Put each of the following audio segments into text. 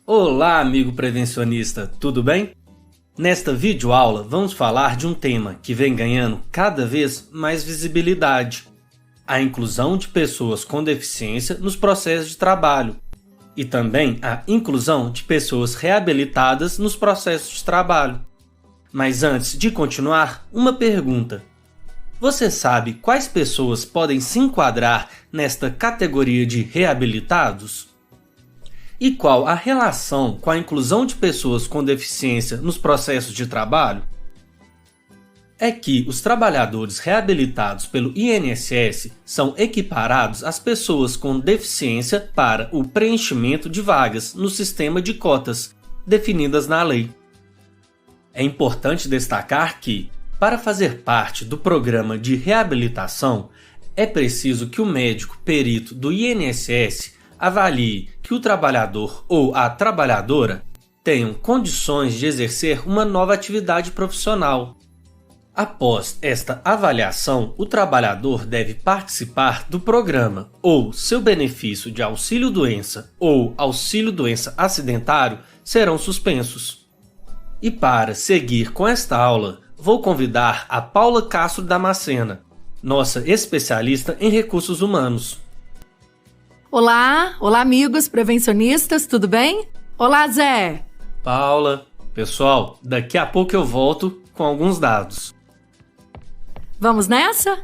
Olá, amigo prevencionista, tudo bem? Nesta videoaula vamos falar de um tema que vem ganhando cada vez mais visibilidade: a inclusão de pessoas com deficiência nos processos de trabalho e também a inclusão de pessoas reabilitadas nos processos de trabalho. Mas antes de continuar, uma pergunta: você sabe quais pessoas podem se enquadrar nesta categoria de reabilitados? E qual a relação com a inclusão de pessoas com deficiência nos processos de trabalho? É que os trabalhadores reabilitados pelo INSS são equiparados às pessoas com deficiência para o preenchimento de vagas no sistema de cotas, definidas na lei. É importante destacar que, para fazer parte do programa de reabilitação, é preciso que o médico perito do INSS avalie que o trabalhador ou a trabalhadora tenham condições de exercer uma nova atividade profissional. Após esta avaliação, o trabalhador deve participar do programa ou seu benefício de auxílio-doença ou auxílio-doença acidentário serão suspensos. E para seguir com esta aula, vou convidar a Paula Castro Damascena, nossa especialista em recursos humanos. Olá amigos prevencionistas, tudo bem? Olá, Zé! Paula, pessoal, daqui a pouco eu volto com alguns dados. Vamos nessa?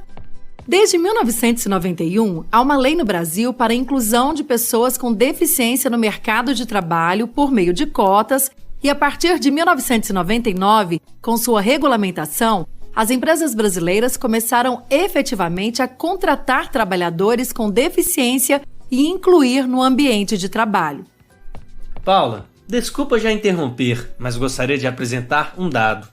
Desde 1991, há uma lei no Brasil para a inclusão de pessoas com deficiência no mercado de trabalho por meio de cotas e, a partir de 1999, com sua regulamentação, as empresas brasileiras começaram efetivamente a contratar trabalhadores com deficiência e incluir no ambiente de trabalho. Paula, desculpa já interromper, mas gostaria de apresentar um dado.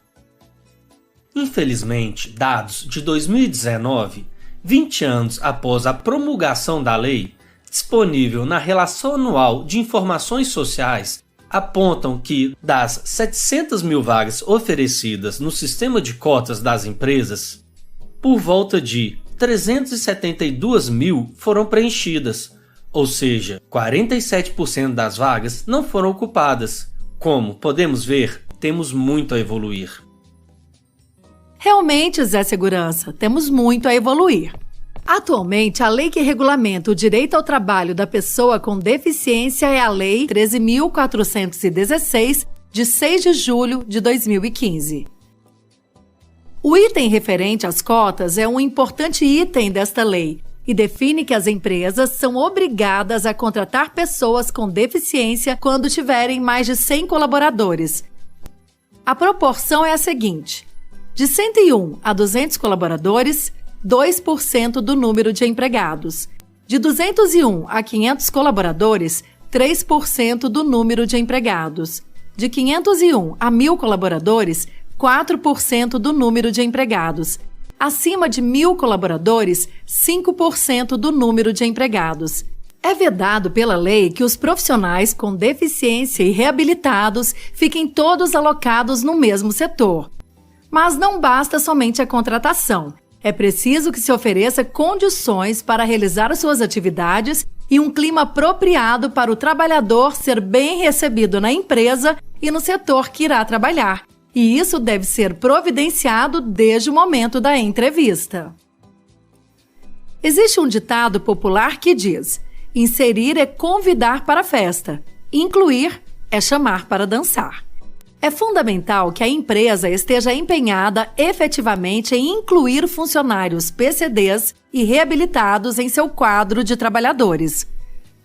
Infelizmente, dados de 2019, 20 anos após a promulgação da lei, disponível na Relação Anual de Informações Sociais, apontam que, das 700 mil vagas oferecidas no sistema de cotas das empresas, por volta de 372 mil foram preenchidas, ou seja, 47% das vagas não foram ocupadas. Como podemos ver, temos muito a evoluir. Realmente, Zé Segurança, temos muito a evoluir. Atualmente, a lei que regulamenta o direito ao trabalho da pessoa com deficiência é a Lei 13.416, de 6 de julho de 2015. O item referente às cotas é um importante item desta lei e define que as empresas são obrigadas a contratar pessoas com deficiência quando tiverem mais de 100 colaboradores. A proporção é a seguinte: de 101 a 200 colaboradores, 2% do número de empregados. De 201 a 500 colaboradores, 3% do número de empregados. De 501 a 1.000 colaboradores, 4% do número de empregados. Acima de 1.000 colaboradores, 5% do número de empregados. É vedado pela lei que os profissionais com deficiência e reabilitados fiquem todos alocados no mesmo setor. Mas não basta somente a contratação. É preciso que se ofereça condições para realizar suas atividades e um clima apropriado para o trabalhador ser bem recebido na empresa e no setor que irá trabalhar. E isso deve ser providenciado desde o momento da entrevista. Existe um ditado popular que diz: inserir é convidar para a festa, incluir é chamar para dançar. É fundamental que a empresa esteja empenhada efetivamente em incluir funcionários PCDs e reabilitados em seu quadro de trabalhadores.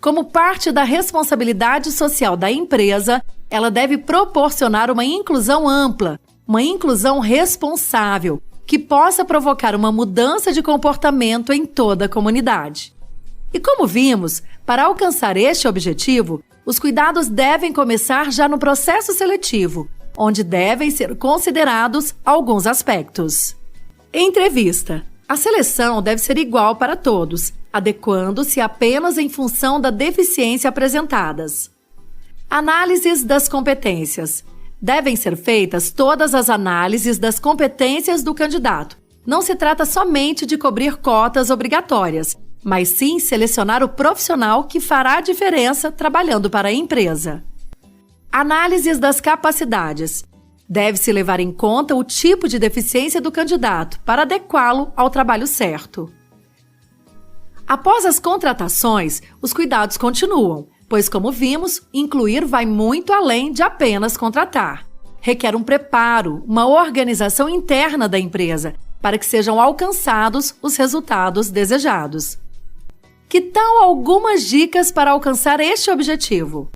Como parte da responsabilidade social da empresa, ela deve proporcionar uma inclusão ampla, uma inclusão responsável, que possa provocar uma mudança de comportamento em toda a comunidade. E como vimos, para alcançar este objetivo, os cuidados devem começar já no processo seletivo, onde devem ser considerados alguns aspectos. Entrevista. A seleção deve ser igual para todos, adequando-se apenas em função da deficiência apresentadas. Análises das competências. Devem ser feitas todas as análises das competências do candidato. Não se trata somente de cobrir cotas obrigatórias, mas sim selecionar o profissional que fará a diferença trabalhando para a empresa. Análises das capacidades. Deve-se levar em conta o tipo de deficiência do candidato para adequá-lo ao trabalho certo. Após as contratações, os cuidados continuam, pois, como vimos, incluir vai muito além de apenas contratar. Requer um preparo, uma organização interna da empresa, para que sejam alcançados os resultados desejados. Que tal algumas dicas para alcançar este objetivo?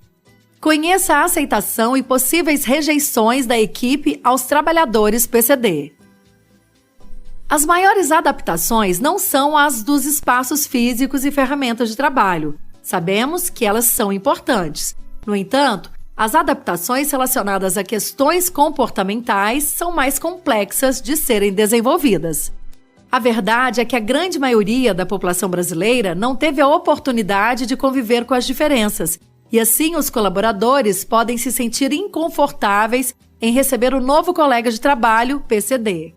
Conheça a aceitação e possíveis rejeições da equipe aos trabalhadores PCD. As maiores adaptações não são as dos espaços físicos e ferramentas de trabalho. Sabemos que elas são importantes. No entanto, as adaptações relacionadas a questões comportamentais são mais complexas de serem desenvolvidas. A verdade é que a grande maioria da população brasileira não teve a oportunidade de conviver com as diferenças, e assim os colaboradores podem se sentir inconfortáveis em receber o novo colega de trabalho PCD.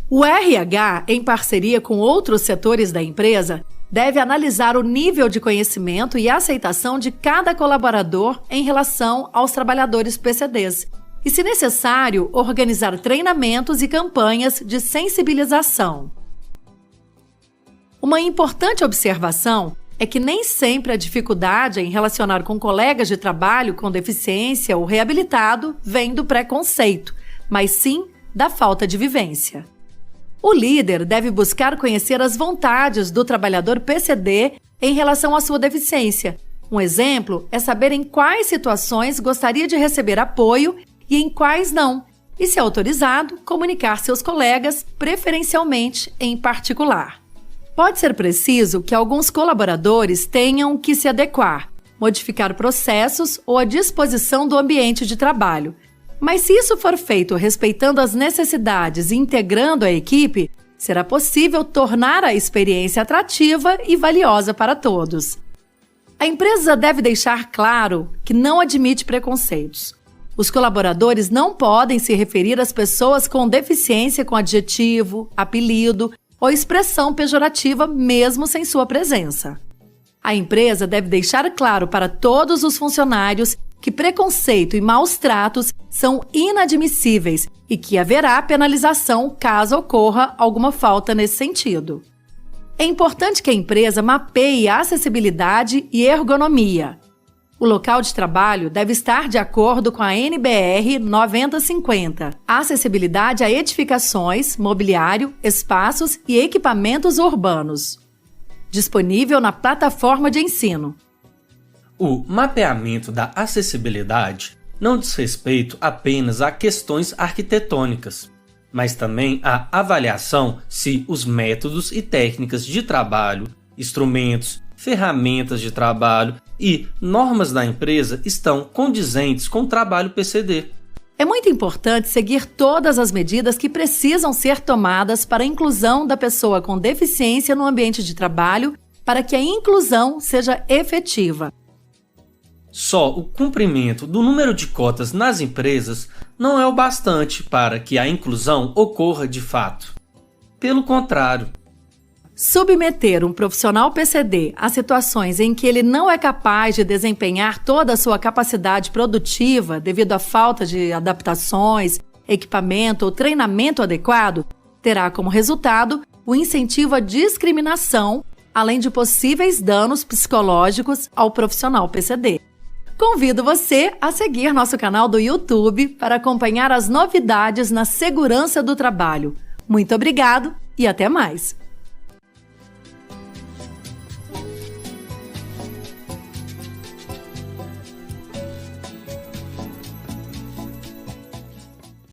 O RH, em parceria com outros setores da empresa, deve analisar o nível de conhecimento e aceitação de cada colaborador em relação aos trabalhadores PCDs e, se necessário, organizar treinamentos e campanhas de sensibilização. Uma importante observação é que nem sempre a dificuldade em relacionar com colegas de trabalho com deficiência ou reabilitado vem do preconceito, mas sim da falta de vivência. O líder deve buscar conhecer as vontades do trabalhador PCD em relação à sua deficiência. Um exemplo é saber em quais situações gostaria de receber apoio e em quais não, e, se autorizado, comunicar seus colegas, preferencialmente em particular. Pode ser preciso que alguns colaboradores tenham que se adequar, modificar processos ou a disposição do ambiente de trabalho. Mas se isso for feito respeitando as necessidades e integrando a equipe, será possível tornar a experiência atrativa e valiosa para todos. A empresa deve deixar claro que não admite preconceitos. Os colaboradores não podem se referir às pessoas com deficiência com adjetivo, apelido ou expressão pejorativa mesmo sem sua presença. A empresa deve deixar claro para todos os funcionários que preconceito e maus tratos são inadmissíveis e que haverá penalização caso ocorra alguma falta nesse sentido. É importante que a empresa mapeie a acessibilidade e ergonomia. O local de trabalho deve estar de acordo com a NBR 9050, acessibilidade a edificações, mobiliário, espaços e equipamentos urbanos. Disponível na plataforma de ensino. O mapeamento da acessibilidade não diz respeito apenas a questões arquitetônicas, mas também à avaliação se os métodos e técnicas de trabalho, instrumentos, ferramentas de trabalho e normas da empresa estão condizentes com o trabalho PCD. É muito importante seguir todas as medidas que precisam ser tomadas para a inclusão da pessoa com deficiência no ambiente de trabalho, para que a inclusão seja efetiva. Só o cumprimento do número de cotas nas empresas não é o bastante para que a inclusão ocorra de fato. Pelo contrário, submeter um profissional PCD a situações em que ele não é capaz de desempenhar toda a sua capacidade produtiva devido à falta de adaptações, equipamento ou treinamento adequado, terá como resultado o incentivo à discriminação, além de possíveis danos psicológicos ao profissional PCD. Convido você a seguir nosso canal do YouTube para acompanhar as novidades na segurança do trabalho. Muito obrigado e até mais!